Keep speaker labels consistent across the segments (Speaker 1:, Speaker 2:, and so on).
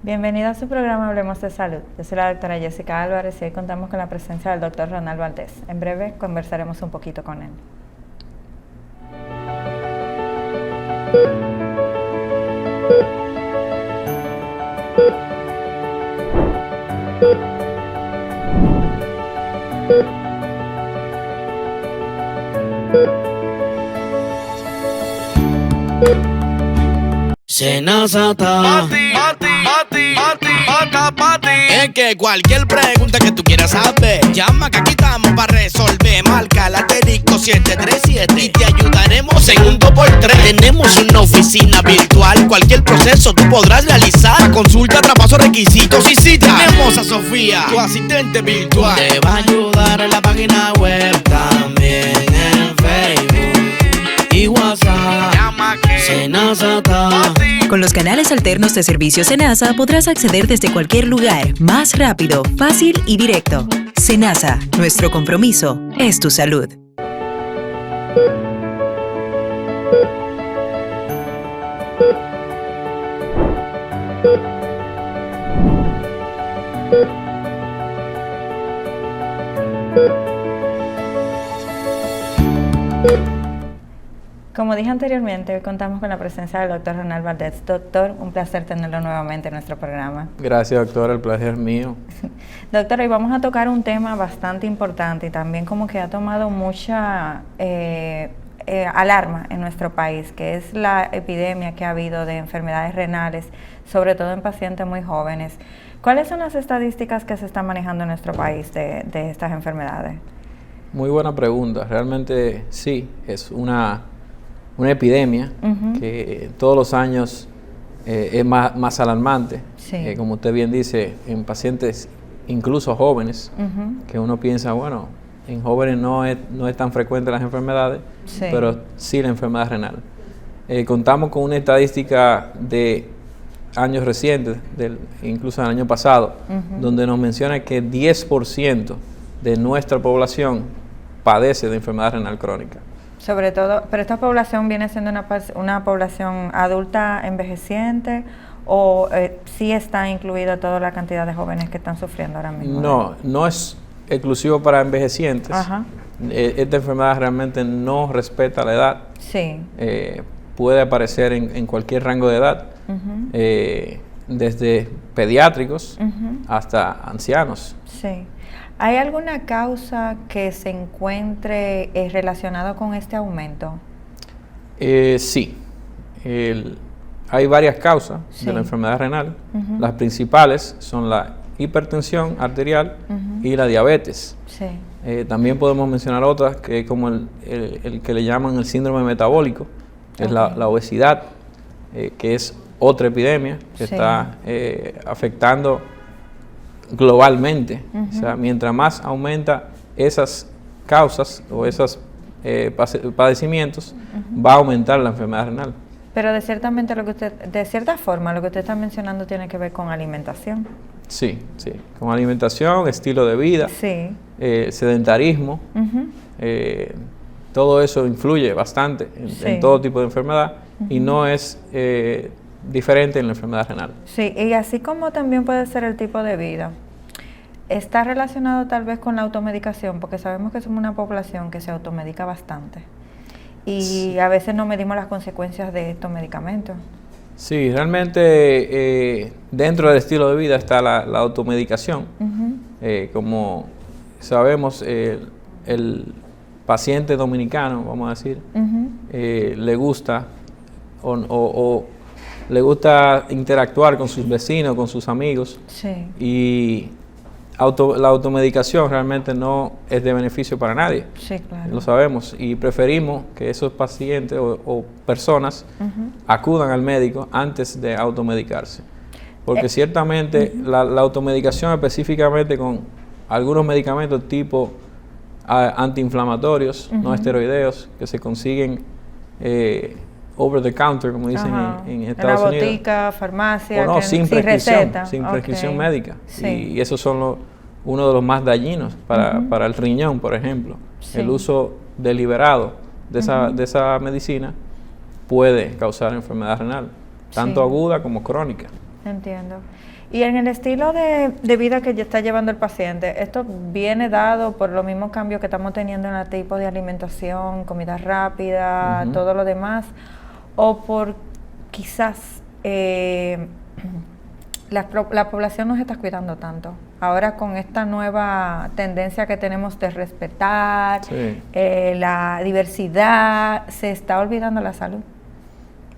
Speaker 1: Bienvenido a su programa Hablemos de Salud. Yo soy la doctora Jessica Álvarez y hoy contamos con la presencia del doctor Ronald Valdés. En breve conversaremos un poquito con él.
Speaker 2: Senazata. Es que cualquier pregunta que tú quieras saber, llama que aquí estamos para resolver. Marca el asterisco 737 y te ayudaremos en un 2x3. Tenemos una oficina virtual, cualquier proceso tú podrás realizar. Consulta, traspaso, requisitos y cita. Tenemos a Sofía, tu asistente virtual. Te va a ayudar en la página web, también en Facebook y WhatsApp. Senazata.
Speaker 3: Con los canales alternos de servicio Senasa podrás acceder desde cualquier lugar, más rápido, fácil y directo. Senasa, nuestro compromiso es tu salud.
Speaker 1: Como dije anteriormente, hoy contamos con la presencia del doctor Ronald Valdés. Doctor, un placer tenerlo nuevamente en nuestro programa.
Speaker 4: Gracias, doctor, el placer es mío.
Speaker 1: Doctor, hoy vamos a tocar un tema bastante importante y también como que ha tomado mucha alarma en nuestro país, que es la epidemia que ha habido de enfermedades renales, sobre todo en pacientes muy jóvenes. ¿Cuáles son las estadísticas que se están manejando en nuestro país de estas enfermedades?
Speaker 4: Muy buena pregunta. Realmente sí, es una epidemia que todos los años es más alarmante. Sí. Como usted bien dice, en pacientes incluso jóvenes, que uno piensa, bueno, en jóvenes no es tan frecuente las enfermedades, sí, pero sí la enfermedad renal. Contamos con una estadística de años recientes, incluso del año pasado, donde nos menciona que 10% de nuestra población padece de enfermedad renal crónica.
Speaker 1: Sobre todo, pero esta población viene siendo una población adulta envejeciente o sí está incluida toda la cantidad de jóvenes que están sufriendo ahora mismo.
Speaker 4: No es exclusivo para envejecientes. Esta enfermedad realmente no respeta la edad. Sí. Puede aparecer en cualquier rango de edad, desde pediátricos hasta ancianos. Sí.
Speaker 1: ¿Hay alguna causa que se encuentre relacionada con este aumento?
Speaker 4: Sí. Hay varias causas de la enfermedad renal. Las principales son la hipertensión arterial y la diabetes. Sí. También podemos mencionar otras, que es como el que le llaman el síndrome metabólico, que es la obesidad, que es otra epidemia que está afectando globalmente. O sea, mientras más aumenta esas causas o esos padecimientos, va a aumentar la enfermedad renal.
Speaker 1: Pero de cierta forma lo que usted está mencionando tiene que ver con alimentación. Sí,
Speaker 4: con alimentación, estilo de vida, sedentarismo, todo eso influye bastante en todo tipo de enfermedad y no es diferente en la enfermedad renal.
Speaker 1: Sí, y así como también puede ser el tipo de vida, está relacionado tal vez con la automedicación, porque sabemos que somos una población que se automedica bastante y a veces no medimos las consecuencias de estos medicamentos.
Speaker 4: Sí, realmente dentro del estilo de vida está la automedicación. Como sabemos, el paciente dominicano, vamos a decir, le gusta o le gusta interactuar con sus vecinos, con sus amigos. Sí. Y la automedicación realmente no es de beneficio para nadie. Sí, claro. Lo sabemos y preferimos que esos pacientes o personas acudan al médico antes de automedicarse. Porque ciertamente la automedicación específicamente con algunos medicamentos tipo antiinflamatorios, no esteroideos, que se consiguen over the counter, como dicen en Estados Unidos.
Speaker 1: En la botica, farmacia,
Speaker 4: O no, sin prescripción,
Speaker 1: receta.
Speaker 4: sin prescripción médica.
Speaker 1: Sí.
Speaker 4: Y esos son uno de los más dañinos para el riñón, por ejemplo.
Speaker 1: Sí.
Speaker 4: El uso deliberado de esa medicina puede causar enfermedad renal, tanto
Speaker 1: Sí.
Speaker 4: aguda como crónica.
Speaker 1: Entiendo. Y en el estilo de vida que ya está llevando el paciente, ¿esto viene dado por los mismos cambios que estamos teniendo en el tipo de alimentación, comida rápida, todo lo demás? ¿O por quizás la población no se está cuidando tanto? Ahora con esta nueva tendencia que tenemos de respetar
Speaker 4: Sí.
Speaker 1: la diversidad, ¿se está olvidando la salud?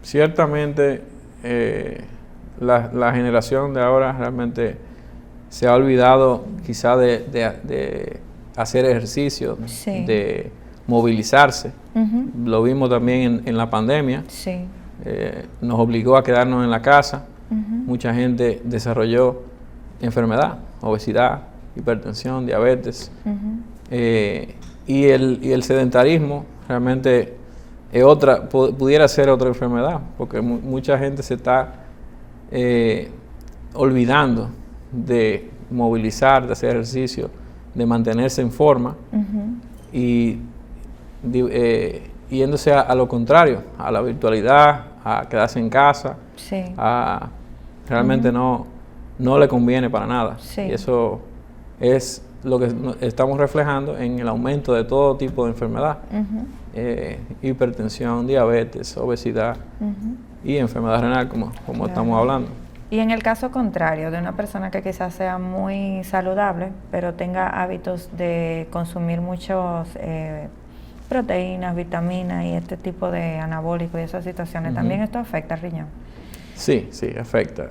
Speaker 4: Ciertamente, la generación de ahora realmente se ha olvidado quizá de hacer ejercicio,
Speaker 1: Sí.
Speaker 4: de movilizarse. Lo vimos también en la pandemia.
Speaker 1: Sí.
Speaker 4: Nos obligó a quedarnos en la casa. Mucha gente desarrolló enfermedad, obesidad, hipertensión, diabetes. Y el sedentarismo realmente es pudiera ser otra enfermedad, porque mucha gente se está olvidando de movilizar, de hacer ejercicio, de mantenerse en forma y yéndose a lo contrario, a la virtualidad, a quedarse en casa,
Speaker 1: Sí.
Speaker 4: realmente no le conviene para nada.
Speaker 1: Sí.
Speaker 4: Y eso es lo que estamos reflejando en el aumento de todo tipo de enfermedad. Hipertensión, diabetes, obesidad y enfermedad renal, como
Speaker 1: Claro.
Speaker 4: estamos hablando.
Speaker 1: Y en el caso contrario, de una persona que quizás sea muy saludable, pero tenga hábitos de consumir muchos proteínas, vitaminas y este tipo de anabólicos y esas situaciones, ¿también esto afecta al riñón?
Speaker 4: Sí, afecta.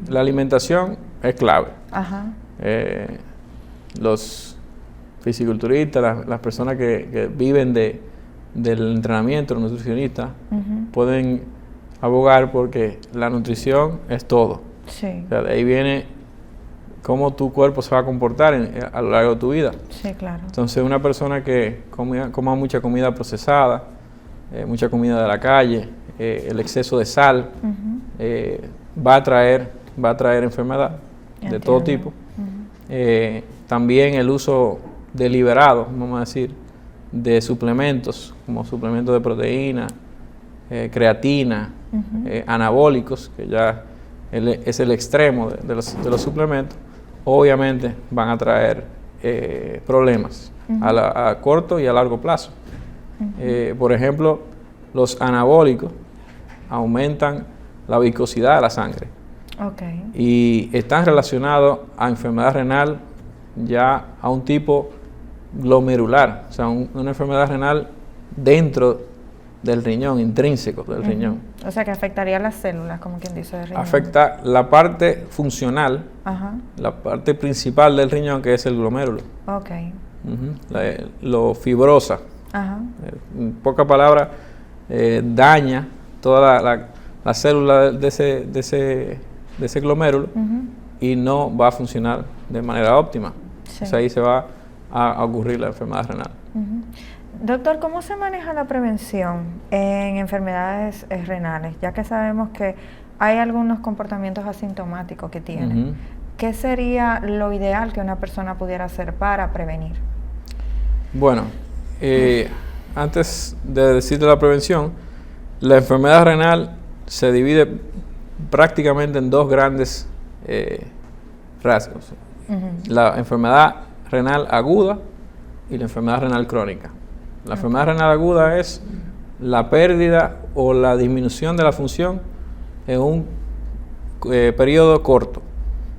Speaker 4: La alimentación es clave.
Speaker 1: Ajá.
Speaker 4: Los fisiculturistas, las personas que viven del entrenamiento, los nutricionistas, pueden abogar porque la nutrición es todo.
Speaker 1: Sí.
Speaker 4: O sea, de ahí viene cómo tu cuerpo se va a comportar a lo largo de tu vida.
Speaker 1: Sí, claro.
Speaker 4: Entonces, una persona que coma mucha comida procesada, mucha comida de la calle, el exceso de sal, va a traer enfermedad de todo
Speaker 1: Entiendo.
Speaker 4: tipo. También el uso deliberado, vamos a decir, de suplementos, como suplementos de proteína, creatina, anabólicos, que ya es el extremo de los suplementos, obviamente van a traer problemas a corto y a largo plazo. Por ejemplo, los anabólicos aumentan la viscosidad de la sangre
Speaker 1: Okay.
Speaker 4: y están relacionados a enfermedad renal ya a un tipo glomerular, o sea, una enfermedad renal dentro del riñón, intrínseco del riñón.
Speaker 1: O sea, que afectaría las células, como quien dice, del riñón.
Speaker 4: Afecta la parte funcional,
Speaker 1: Ajá.
Speaker 4: la parte principal del riñón, que es el glomérulo.
Speaker 1: Ok.
Speaker 4: Lo fibrosa.
Speaker 1: Ajá.
Speaker 4: En pocas palabras, daña toda la célula de ese glomérulo y no va a funcionar de manera óptima.
Speaker 1: Sí.
Speaker 4: O sea, ahí se va a ocurrir la enfermedad renal.
Speaker 1: Doctor, ¿cómo se maneja la prevención en enfermedades renales? Ya que sabemos que hay algunos comportamientos asintomáticos que tienen. ¿Qué sería lo ideal que una persona pudiera hacer para prevenir?
Speaker 4: Bueno, antes de decirte la prevención, la enfermedad renal se divide prácticamente en dos grandes rasgos. La enfermedad renal aguda y la enfermedad renal crónica. La enfermedad renal aguda es la pérdida o la disminución de la función en un periodo corto.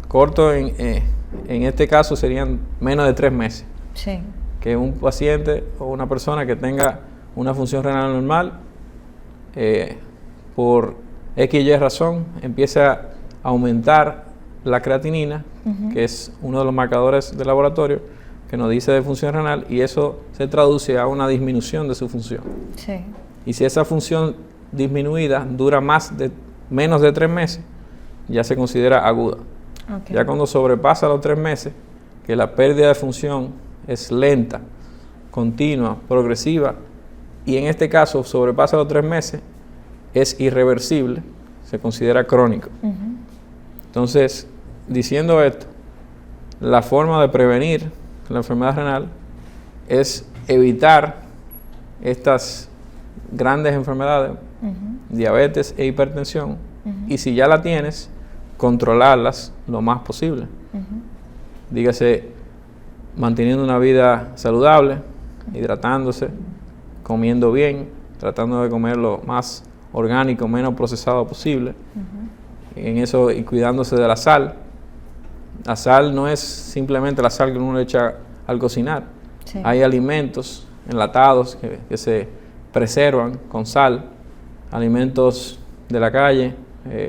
Speaker 4: Corto en este caso serían menos de 3 meses.
Speaker 1: Sí.
Speaker 4: Que un paciente o una persona que tenga una función renal normal, por X y razón, empieza a aumentar la creatinina, que es uno de los marcadores de laboratorio que nos dice de función renal, y eso se traduce a una disminución de su función.
Speaker 1: Sí.
Speaker 4: Y si esa función disminuida dura menos de 3 meses, ya se considera aguda.
Speaker 1: Okay.
Speaker 4: Ya cuando sobrepasa los 3 meses, que la pérdida de función es lenta, continua, progresiva, y en este caso sobrepasa los 3 meses, es irreversible, se considera crónico. Entonces, diciendo esto, la forma de prevenir la enfermedad renal es evitar estas grandes enfermedades, diabetes e hipertensión, y si ya la tienes, controlarlas lo más posible. Dígase, manteniendo una vida saludable, hidratándose, comiendo bien, tratando de comer lo más orgánico, menos procesado posible. En eso, y cuidándose de la sal. La sal no es simplemente la sal que uno le echa al cocinar.
Speaker 1: Sí.
Speaker 4: Hay alimentos enlatados que se preservan con sal, alimentos de la calle,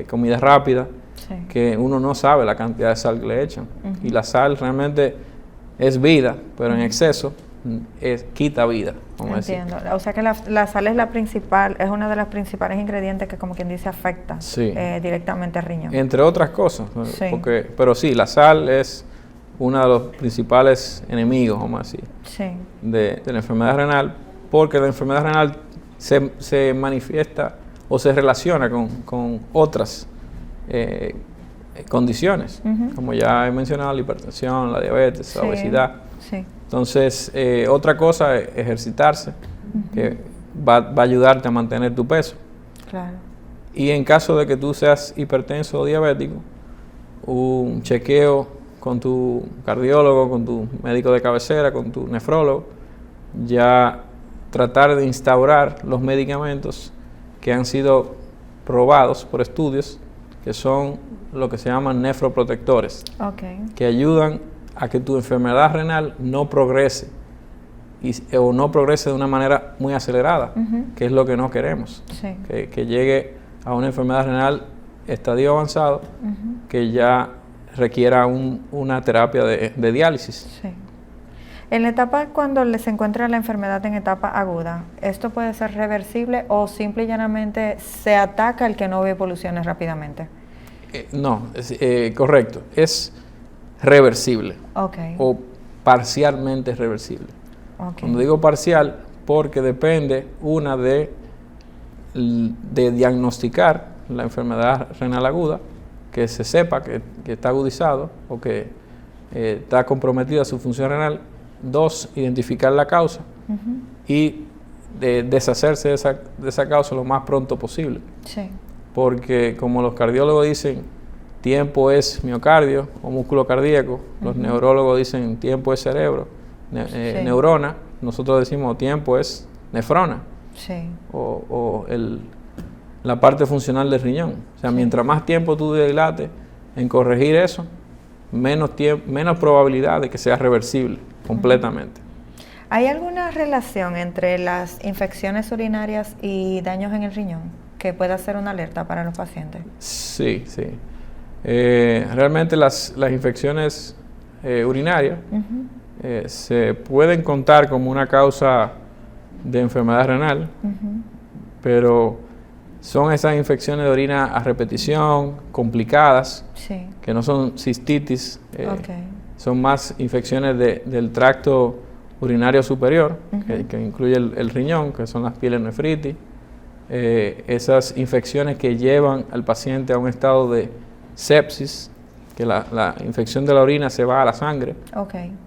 Speaker 4: comida rápida,
Speaker 1: Sí.
Speaker 4: que uno no sabe la cantidad de sal que le echan. Y la sal realmente es vida, pero en exceso quita vida, vamos a decir.
Speaker 1: Entiendo. O sea que la sal es la principal, es una de las principales ingredientes que, como quien dice, afecta
Speaker 4: Sí.
Speaker 1: Directamente al riñón.
Speaker 4: Entre otras cosas.
Speaker 1: Sí.
Speaker 4: Pero sí, la sal es uno de los principales enemigos, vamos a decir,
Speaker 1: Sí.
Speaker 4: de la enfermedad renal, porque la enfermedad renal se manifiesta o se relaciona con otras condiciones, como ya he mencionado, la hipertensión, la diabetes, la
Speaker 1: Sí.
Speaker 4: obesidad.
Speaker 1: Sí.
Speaker 4: Entonces, otra cosa es ejercitarse, que va a ayudarte a mantener tu peso.
Speaker 1: Claro.
Speaker 4: Y en caso de que tú seas hipertenso o diabético, un chequeo con tu cardiólogo, con tu médico de cabecera, con tu nefrólogo, ya tratar de instaurar los medicamentos que han sido probados por estudios, que son lo que se llaman nefroprotectores, que ayudan a que tu enfermedad renal no progrese o no progrese de una manera muy acelerada, que es lo que no queremos,
Speaker 1: Sí.
Speaker 4: que llegue a una enfermedad renal estadio avanzado, que ya requiera una terapia de diálisis.
Speaker 1: Sí. En la etapa cuando se encuentra la enfermedad en etapa aguda, ¿esto puede ser reversible o simple y llanamente se ataca el que no ve evoluciones rápidamente?
Speaker 4: No, correcto, es reversible o parcialmente reversible. Cuando digo parcial, porque depende de diagnosticar la enfermedad renal aguda, que se sepa que está agudizado o que está comprometida su función renal. 2, identificar la causa y deshacerse de esa causa lo más pronto posible.
Speaker 1: Sí.
Speaker 4: Porque como los cardiólogos dicen, tiempo es miocardio o músculo cardíaco, los neurólogos dicen tiempo es cerebro, neurona, nosotros decimos tiempo es nefrona,
Speaker 1: Sí.
Speaker 4: o la parte funcional del riñón. O sea, mientras más tiempo tú dilates en corregir eso, menos probabilidad de que sea reversible completamente.
Speaker 1: ¿Hay alguna relación entre las infecciones urinarias y daños en el riñón que pueda ser una alerta para los pacientes?
Speaker 4: Sí, sí. Realmente las infecciones urinarias se pueden contar como una causa de enfermedad renal, pero son esas infecciones de orina a repetición, complicadas,
Speaker 1: Sí.
Speaker 4: que no son cistitis, son más infecciones del tracto urinario superior, que incluye el riñón, que son las pielonefritis, esas infecciones que llevan al paciente a un estado de sepsis, que la infección de la orina se va a la sangre,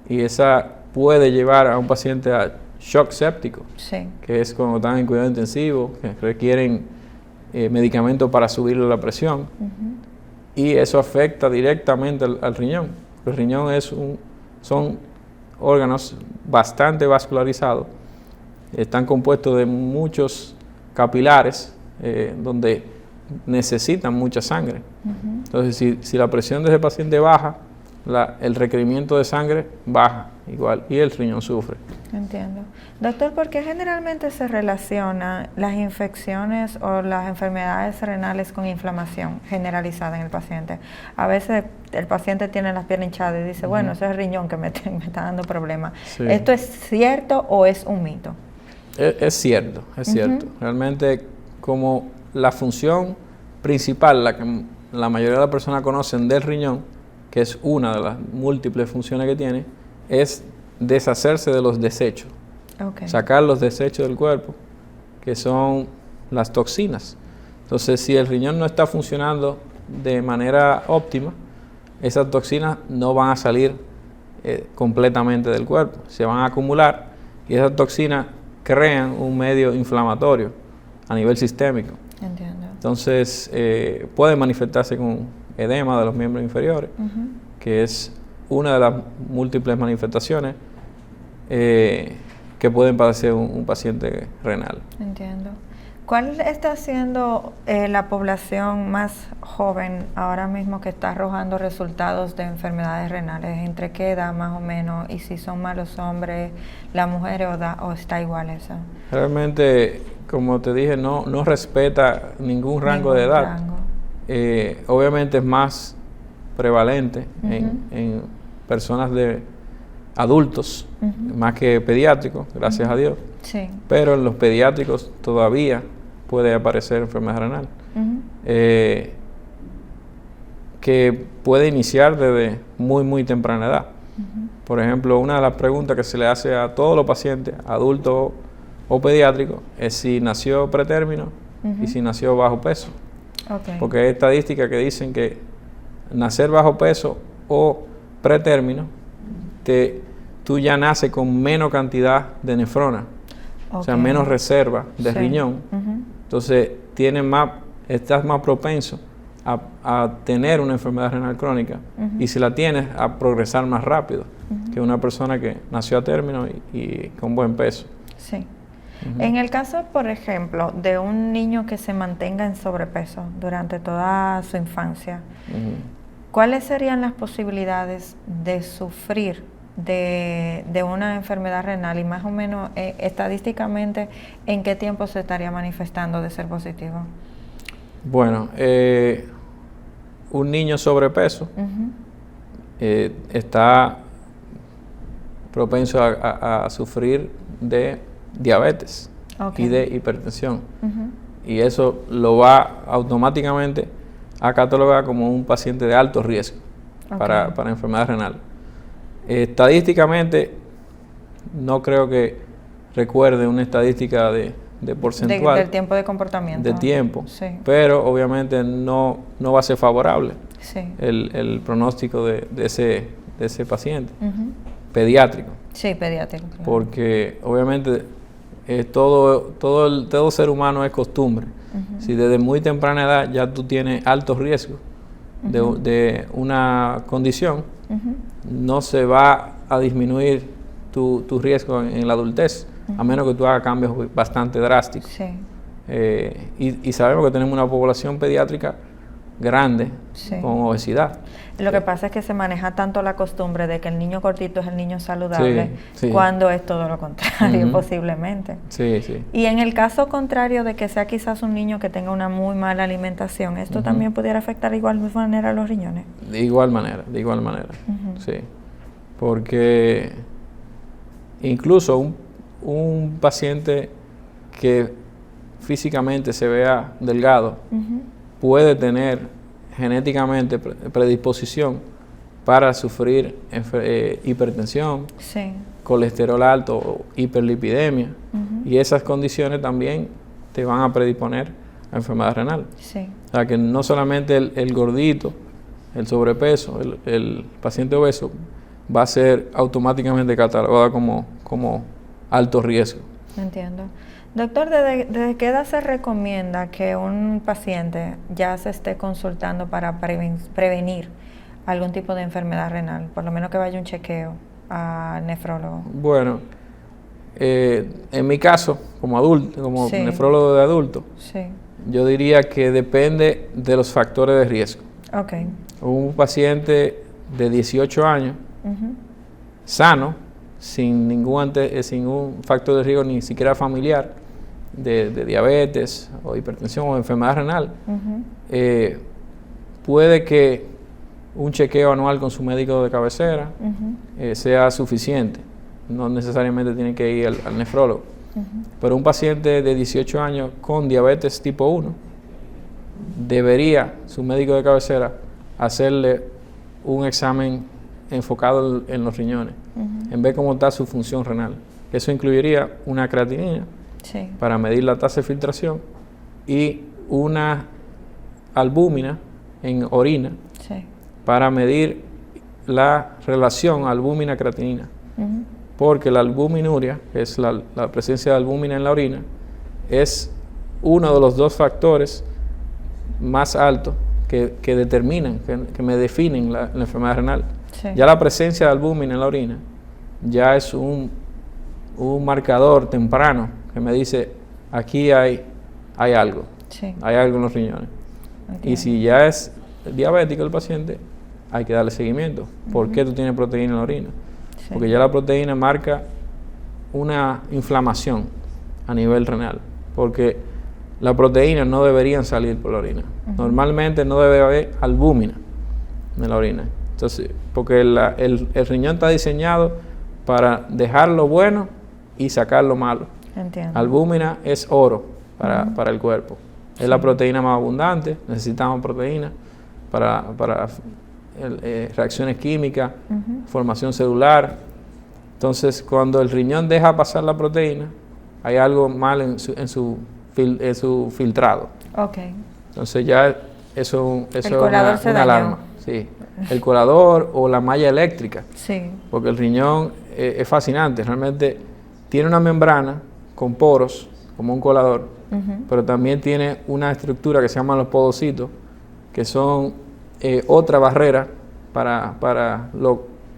Speaker 4: y esa puede llevar a un paciente a shock séptico,
Speaker 1: Sí.
Speaker 4: que es cuando están en cuidado intensivo, que requieren medicamentos para subirle la presión, y eso afecta directamente al riñón. El riñón son órganos bastante vascularizados, están compuestos de muchos capilares donde necesitan mucha sangre. Entonces, si la presión de ese paciente baja, el requerimiento de sangre baja igual y el riñón sufre.
Speaker 1: Entiendo. Doctor, ¿por qué generalmente se relacionan las infecciones o las enfermedades renales con inflamación generalizada en el paciente? A veces el paciente tiene las piernas hinchadas y dice, bueno, ese es el riñón que me está dando problemas.
Speaker 4: Sí.
Speaker 1: ¿Esto es cierto o es un mito?
Speaker 4: Es cierto, es cierto. Realmente, como la función principal, la que la mayoría de las personas conocen del riñón, que es una de las múltiples funciones que tiene, es deshacerse de los desechos, sacar los desechos del cuerpo, que son las toxinas. Entonces, si el riñón no está funcionando de manera óptima, esas toxinas no van a salir completamente del cuerpo, se van a acumular y esas toxinas crean un medio inflamatorio a nivel sistémico.
Speaker 1: Entiendo.
Speaker 4: Entonces, puede manifestarse con edema de los miembros inferiores, que es una de las múltiples manifestaciones que pueden padecer un paciente renal.
Speaker 1: Entiendo. ¿Cuál está siendo la población más joven ahora mismo que está arrojando resultados de enfermedades renales? ¿Entre qué edad más o menos? ¿Y si son más los hombres, las mujeres o está igual eso?
Speaker 4: Realmente, como te dije, no respeta ningún rango de edad. Obviamente es más prevalente en personas de adultos, más que pediátricos, gracias a Dios.
Speaker 1: Sí.
Speaker 4: Pero en los pediátricos todavía puede aparecer enfermedad renal, que puede iniciar desde muy temprana edad. Por ejemplo, una de las preguntas que se le hace a todos los pacientes, adultos o pediátricos, es si nació pretérmino y si nació bajo peso. Porque hay estadísticas que dicen que nacer bajo peso o pretérmino, tú ya naces con menos cantidad de nefrona, o sea, menos reserva de riñón. Entonces, estás más propenso a tener una enfermedad renal crónica y si la tienes, a progresar más rápido que una persona que nació a término y con buen peso.
Speaker 1: Sí. En el caso, por ejemplo, de un niño que se mantenga en sobrepeso durante toda su infancia, ¿cuáles serían las posibilidades de sufrir de una enfermedad renal y más o menos estadísticamente en qué tiempo se estaría manifestando de ser positivo?
Speaker 4: Bueno, un niño sobrepeso está propenso a sufrir de diabetes y de hipertensión. Y eso lo va automáticamente a catalogar como un paciente de alto riesgo para enfermedad renal. Estadísticamente, no creo que recuerde una estadística de porcentual.
Speaker 1: Del tiempo de comportamiento.
Speaker 4: De tiempo, pero obviamente no va a ser favorable el pronóstico de ese paciente. Pediátrico.
Speaker 1: Sí, pediátrico. Claro.
Speaker 4: Porque obviamente todo ser humano es costumbre. Si desde muy temprana edad ya tú tienes alto riesgo de una condición, no se va a disminuir tu riesgo en la adultez, a menos que tú hagas cambios bastante drásticos. Y sabemos que tenemos una población pediátrica grande con obesidad.
Speaker 1: Lo que pasa es que se maneja tanto la costumbre de que el niño cortito es el niño saludable, cuando es todo lo contrario, posiblemente. Y en el caso contrario de que sea quizás un niño que tenga una muy mala alimentación, ¿esto también pudiera afectar de igual manera a los riñones? De igual manera,
Speaker 4: sí. Porque incluso un paciente que físicamente se vea delgado puede tener genéticamente predisposición para sufrir hipertensión, colesterol alto o hiperlipidemia, y esas condiciones también te van a predisponer a enfermedad renal. O sea que no solamente el gordito, el sobrepeso, el paciente obeso va a ser automáticamente catalogado como alto riesgo.
Speaker 1: Entiendo. Doctor, ¿desde qué edad se recomienda que un paciente ya se esté consultando para prevenir algún tipo de enfermedad renal? Por lo menos que vaya un chequeo al nefrólogo.
Speaker 4: Bueno, en mi caso, como adulto, como nefrólogo de adulto, yo diría que depende de los factores de riesgo. Un paciente de 18 años, sano, sin ningún factor de riesgo ni siquiera familiar de diabetes o hipertensión o enfermedad renal, puede que un chequeo anual con su médico de cabecera sea suficiente. No necesariamente tiene que ir al nefrólogo. Pero un paciente de 18 años con diabetes tipo 1 debería su médico de cabecera hacerle un examen enfocado en los riñones, en ver cómo está su función renal. Eso incluiría una creatinina para medir la tasa de filtración y una albúmina en orina
Speaker 1: Sí.
Speaker 4: para medir la relación albúmina-creatinina.
Speaker 1: Ujú.
Speaker 4: Porque la albuminuria, que es la presencia de albúmina en la orina, es uno de los 2 factores más altos que determinan, que me definen la enfermedad renal.
Speaker 1: Sí.
Speaker 4: Ya la presencia de albúmina en la orina ya es un marcador temprano que me dice, aquí hay algo,
Speaker 1: Sí.
Speaker 4: hay algo en los riñones.
Speaker 1: Entiendo.
Speaker 4: Y si ya es diabético el paciente, hay que darle seguimiento. ¿Por qué tú tienes proteína en la orina?
Speaker 1: Sí.
Speaker 4: Porque ya la proteína marca una inflamación a nivel renal, porque las proteínas no deberían salir por la orina. Normalmente no debe haber albúmina en la orina. Entonces, porque el riñón está diseñado para dejar lo bueno y sacar lo malo.
Speaker 1: Entiendo.
Speaker 4: Albúmina es oro para el cuerpo. Es la proteína más abundante, necesitamos proteína para reacciones químicas, formación celular. Entonces, cuando el riñón deja pasar la proteína, hay algo mal en su filtrado.
Speaker 1: Ok.
Speaker 4: Entonces ya eso es
Speaker 1: colador se
Speaker 4: una
Speaker 1: dañó.
Speaker 4: alarma. Sí. El colador o la malla eléctrica,
Speaker 1: Sí.
Speaker 4: porque el riñón es fascinante. Realmente tiene una membrana con poros, como un colador, pero también tiene una estructura que se llama los podocitos, que son otra barrera para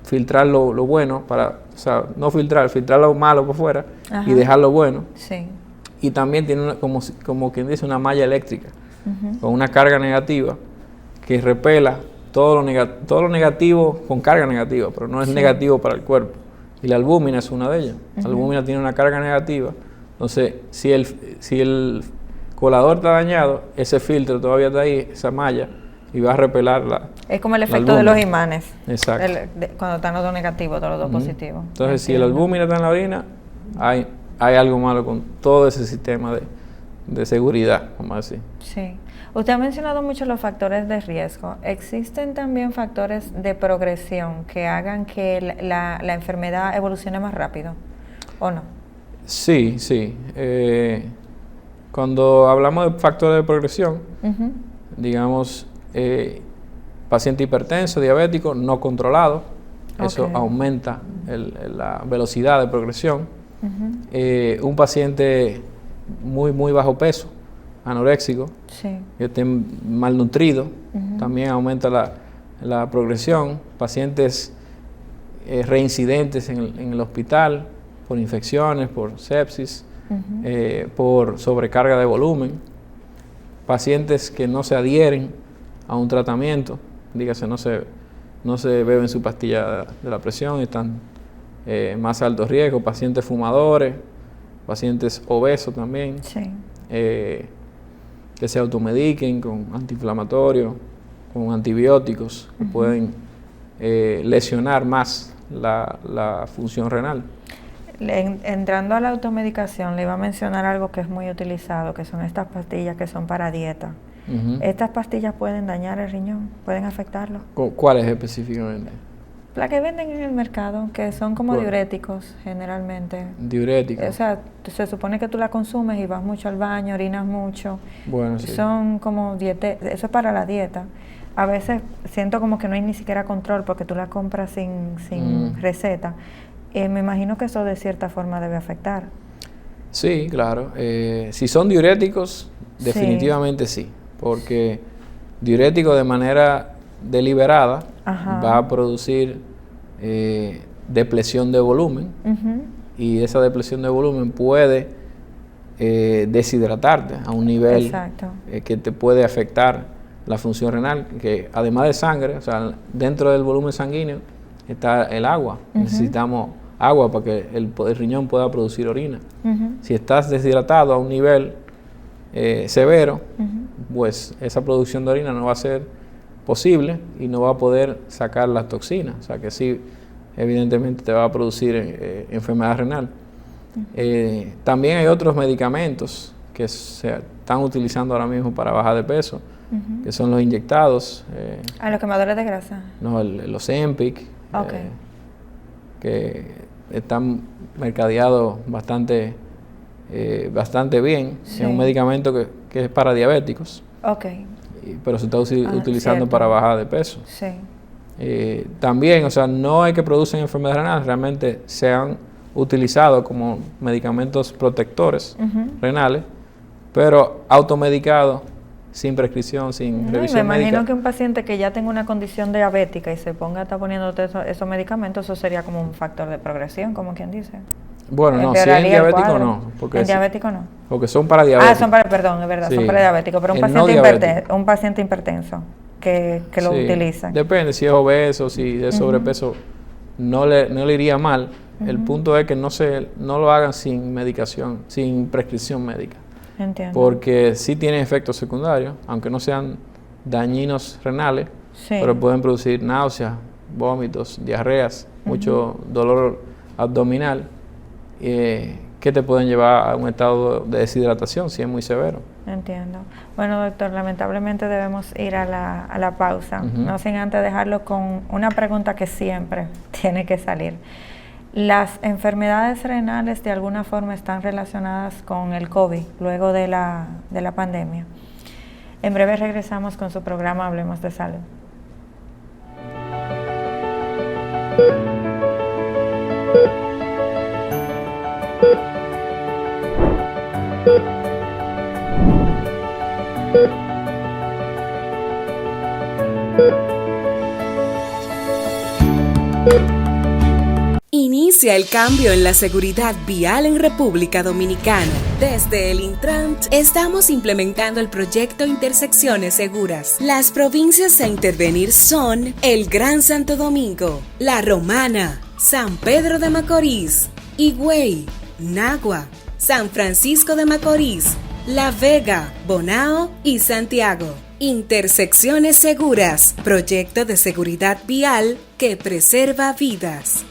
Speaker 4: filtrar lo bueno, o sea, no filtrar lo malo por fuera y dejar lo bueno.
Speaker 1: Sí.
Speaker 4: Y también tiene como quien dice una malla eléctrica con una carga negativa que repela todo lo negativo con carga negativa, pero no es negativo para el cuerpo. Y la albúmina es una de ellas. La albúmina tiene una carga negativa. Entonces, si el colador está dañado, ese filtro todavía está ahí, esa malla, y va a repelar
Speaker 1: Es como el
Speaker 4: la
Speaker 1: efecto de
Speaker 4: albúmina.
Speaker 1: los imanes.
Speaker 4: Exacto.
Speaker 1: Cuando están los dos negativos, todos los dos positivos.
Speaker 4: Entonces, si el
Speaker 1: Entiendo.
Speaker 4: albúmina está en la orina, hay algo malo con todo ese sistema de seguridad, vamos a decir.
Speaker 1: Sí. Usted ha mencionado mucho los factores de riesgo. ¿Existen también factores de progresión que hagan que la enfermedad evolucione más rápido o no?
Speaker 4: Sí, sí. Cuando hablamos de factores de progresión, digamos, paciente hipertenso, diabético, no controlado, eso
Speaker 1: Ok.
Speaker 4: aumenta la velocidad de progresión. Un paciente muy bajo peso, anoréxico,
Speaker 1: Sí.
Speaker 4: que esté malnutrido, también aumenta la progresión. Pacientes reincidentes en el hospital por infecciones, por sepsis, por sobrecarga de volumen. Pacientes que no se adhieren a un tratamiento, dígase, no se beben su pastilla de la presión, están más alto riesgo. Pacientes fumadores, pacientes obesos también.
Speaker 1: Sí.
Speaker 4: Que se automediquen con antiinflamatorios, con antibióticos que pueden lesionar más la función renal.
Speaker 1: Entrando a la automedicación, le iba a mencionar algo que es muy utilizado, que son estas pastillas que son para dieta. ¿Estas pastillas pueden dañar el riñón? ¿Pueden afectarlo?
Speaker 4: ¿Cuáles específicamente?
Speaker 1: Las que venden en el mercado, que son como
Speaker 4: ¿Cuál?
Speaker 1: diuréticos generalmente.
Speaker 4: Diuréticos.
Speaker 1: O sea, se supone que tú la consumes y vas mucho al baño, orinas mucho.
Speaker 4: Bueno, sí.
Speaker 1: Son como eso es para la dieta. A veces siento como que no hay ni siquiera control porque tú la compras sin receta. Me imagino que eso de cierta forma debe afectar.
Speaker 4: Sí, claro. Si son diuréticos, definitivamente sí, porque diurético de manera deliberada va a producir depresión de volumen, y esa depresión de volumen puede deshidratarte a un nivel que te puede afectar la función renal, que además de sangre, o sea, dentro del volumen sanguíneo está el agua. Necesitamos agua para que el riñón pueda producir orina. Si estás deshidratado a un nivel severo, pues esa producción de orina no va a ser posible y no va a poder sacar las toxinas. O sea que sí, evidentemente te va a producir enfermedad renal. También hay otros medicamentos que se están utilizando ahora mismo para bajar de peso, que son los inyectados.
Speaker 1: ¿A los quemadores de grasa?
Speaker 4: No, los Ozempic,
Speaker 1: Okay.
Speaker 4: Que están mercadeados bastante bien.
Speaker 1: Sí.
Speaker 4: Es un medicamento que es para diabéticos,
Speaker 1: Ok.
Speaker 4: pero se está utilizando
Speaker 1: cierto.
Speaker 4: para bajar de peso.
Speaker 1: Sí.
Speaker 4: También, o sea, no es que producen enfermedades renales, realmente se han utilizado como medicamentos protectores renales, pero automedicados, sin prescripción, sin
Speaker 1: No, y
Speaker 4: revisión
Speaker 1: me imagino
Speaker 4: médica.
Speaker 1: que un paciente que ya tenga una condición diabética y se ponga a estar poniéndote esos medicamentos, eso sería como un factor de progresión, como quien dice.
Speaker 4: Bueno, no, si es
Speaker 1: Empeoraría el
Speaker 4: diabético
Speaker 1: cuadro.
Speaker 4: no, porque,
Speaker 1: En diabético no.
Speaker 4: porque son para diabéticos.
Speaker 1: Son para, perdón, es verdad,
Speaker 4: Sí.
Speaker 1: son para diabéticos, pero un
Speaker 4: El
Speaker 1: paciente,
Speaker 4: no diabético.
Speaker 1: un paciente hipertenso que lo
Speaker 4: Sí,
Speaker 1: utiliza.
Speaker 4: depende, si es obeso, si es sobrepeso, no le iría mal. El punto es que no lo hagan sin medicación, sin prescripción médica.
Speaker 1: Entiendo.
Speaker 4: Porque sí tienen efectos secundarios, aunque no sean dañinos renales,
Speaker 1: Sí.
Speaker 4: pero pueden producir náuseas, vómitos, diarreas, mucho dolor abdominal, que te pueden llevar a un estado de deshidratación si es muy severo.
Speaker 1: Entiendo. Bueno, doctor, lamentablemente debemos ir a la pausa, no sin antes dejarlo con una pregunta que siempre tiene que salir. ¿Las enfermedades renales de alguna forma están relacionadas con el COVID luego de la pandemia? En breve regresamos con su programa Hablemos de Salud.
Speaker 5: Inicia el cambio en la seguridad vial en República Dominicana. Desde el Intrant estamos implementando el proyecto Intersecciones Seguras. Las provincias a intervenir son el Gran Santo Domingo, La Romana, San Pedro de Macorís, Higüey, Nagua, San Francisco de Macorís, La Vega, Bonao y Santiago. Intersecciones Seguras, proyecto de seguridad vial que preserva vidas.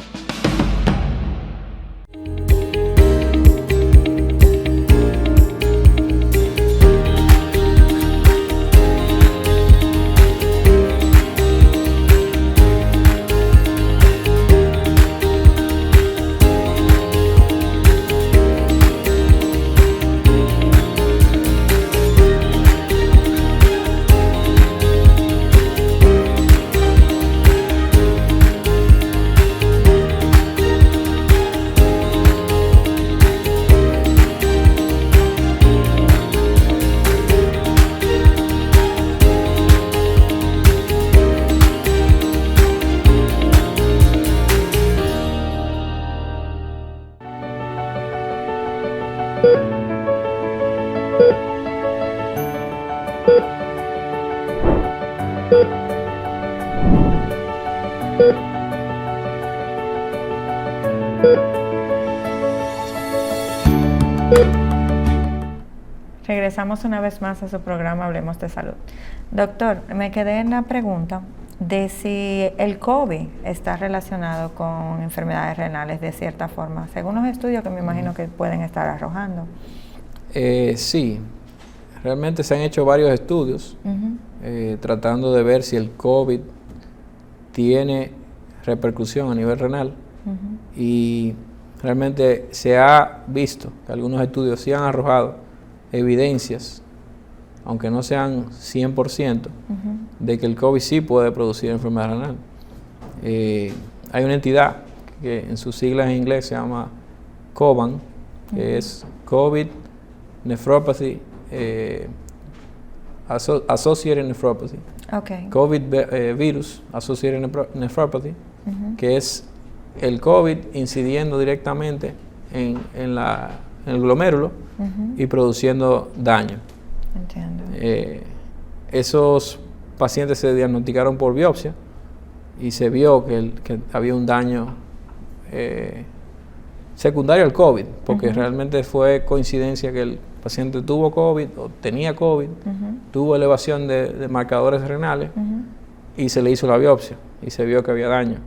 Speaker 1: Regresamos una vez más a su programa Hablemos de Salud. Doctor, me quedé en la pregunta de si el COVID está relacionado con enfermedades renales de cierta forma, según los estudios que me imagino que pueden estar arrojando.
Speaker 4: Sí, realmente se han hecho varios estudios tratando de ver si el COVID tiene repercusión a nivel renal y realmente se ha visto que algunos estudios sí han arrojado evidencias, aunque no sean 100%, de que el COVID sí puede producir enfermedad renal. Hay una entidad que en sus siglas en inglés se llama COVAN, que es COVID Nephropathy, Associated Nephropathy.
Speaker 1: Okay.
Speaker 4: COVID Virus Associated Nephropathy, que es el COVID incidiendo directamente en el glomérulo y produciendo daño.
Speaker 1: Entiendo.
Speaker 4: Esos pacientes se diagnosticaron por biopsia y se vio que había un daño secundario al COVID, porque realmente fue coincidencia que el paciente tuvo COVID o tenía COVID, tuvo elevación de marcadores renales y se le hizo la biopsia y se vio que había daño.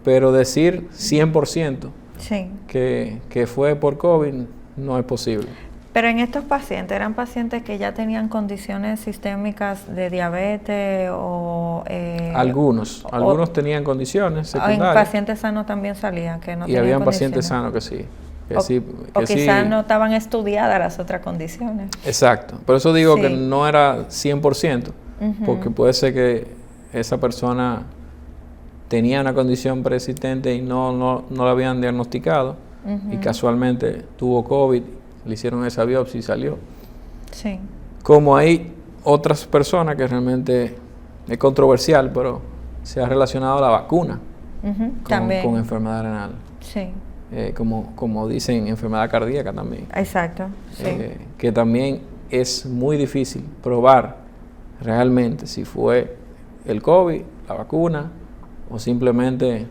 Speaker 4: Pero decir 100%
Speaker 1: Sí.
Speaker 4: que fue por COVID no es posible.
Speaker 1: Pero en estos pacientes, ¿eran pacientes que ya tenían condiciones sistémicas de diabetes o...?
Speaker 4: Algunos tenían condiciones
Speaker 1: ¿En
Speaker 4: secundarias.
Speaker 1: pacientes sanos también salían que no
Speaker 4: Y
Speaker 1: tenían
Speaker 4: habían
Speaker 1: condiciones?
Speaker 4: pacientes sanos que sí.
Speaker 1: O quizás no estaban estudiadas las otras condiciones.
Speaker 4: Exacto. Por eso digo que no era 100%, porque puede ser que esa persona tenía una condición preexistente y no la habían diagnosticado y casualmente tuvo COVID, le hicieron esa biopsia y salió.
Speaker 1: Sí.
Speaker 4: Como hay otras personas que realmente es controversial, pero se ha relacionado a la vacuna con enfermedad renal.
Speaker 1: Sí.
Speaker 4: Como dicen, enfermedad cardíaca también.
Speaker 1: Exacto. Sí.
Speaker 4: Que también es muy difícil probar realmente si fue el COVID, la vacuna, o simplemente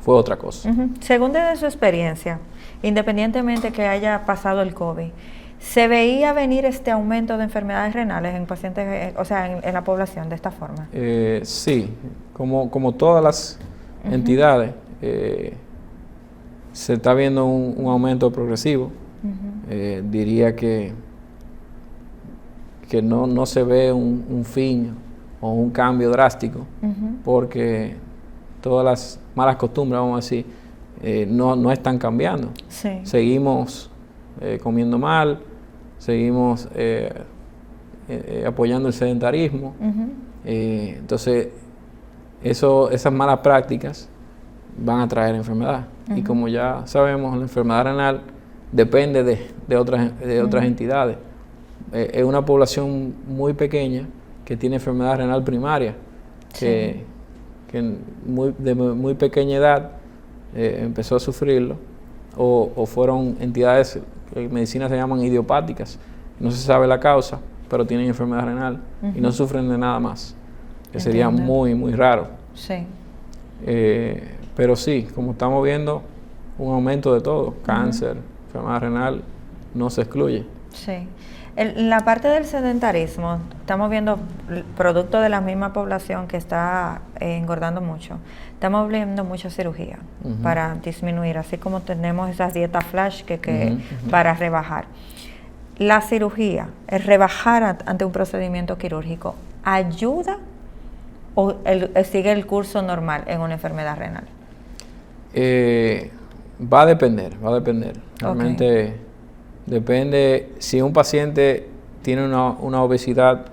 Speaker 4: fue otra cosa.
Speaker 1: Según desde su experiencia, independientemente que haya pasado el COVID, ¿se veía venir este aumento de enfermedades renales en pacientes, o sea, en la población de esta forma?
Speaker 4: Sí, como todas las entidades, se está viendo un aumento progresivo. Diría que no se ve un fin o un cambio drástico, porque todas las malas costumbres, vamos a decir, no están cambiando.
Speaker 1: Sí.
Speaker 4: Seguimos comiendo mal, seguimos apoyando el sedentarismo. Entonces, esas malas prácticas van a traer enfermedad. Y como ya sabemos, la enfermedad renal depende de otras entidades. Es una población muy pequeña que tiene enfermedad renal primaria, que de muy pequeña edad empezó a sufrirlo, o fueron entidades que en medicina se llaman idiopáticas, no se sabe la causa, pero tienen enfermedad renal y no sufren de nada más, que sería muy, muy raro.
Speaker 1: Sí.
Speaker 4: Pero sí, como estamos viendo, un aumento de todo, cáncer, enfermedad renal, no se excluye.
Speaker 1: Sí. En la parte del sedentarismo, estamos viendo producto de la misma población que está engordando mucho. Estamos viendo mucha cirugía para disminuir, así como tenemos esas dietas flash para rebajar. La cirugía, el rebajar ante un procedimiento quirúrgico, ¿ayuda o sigue el curso normal en una enfermedad renal?
Speaker 4: Va a depender. Realmente depende si un paciente tiene una obesidad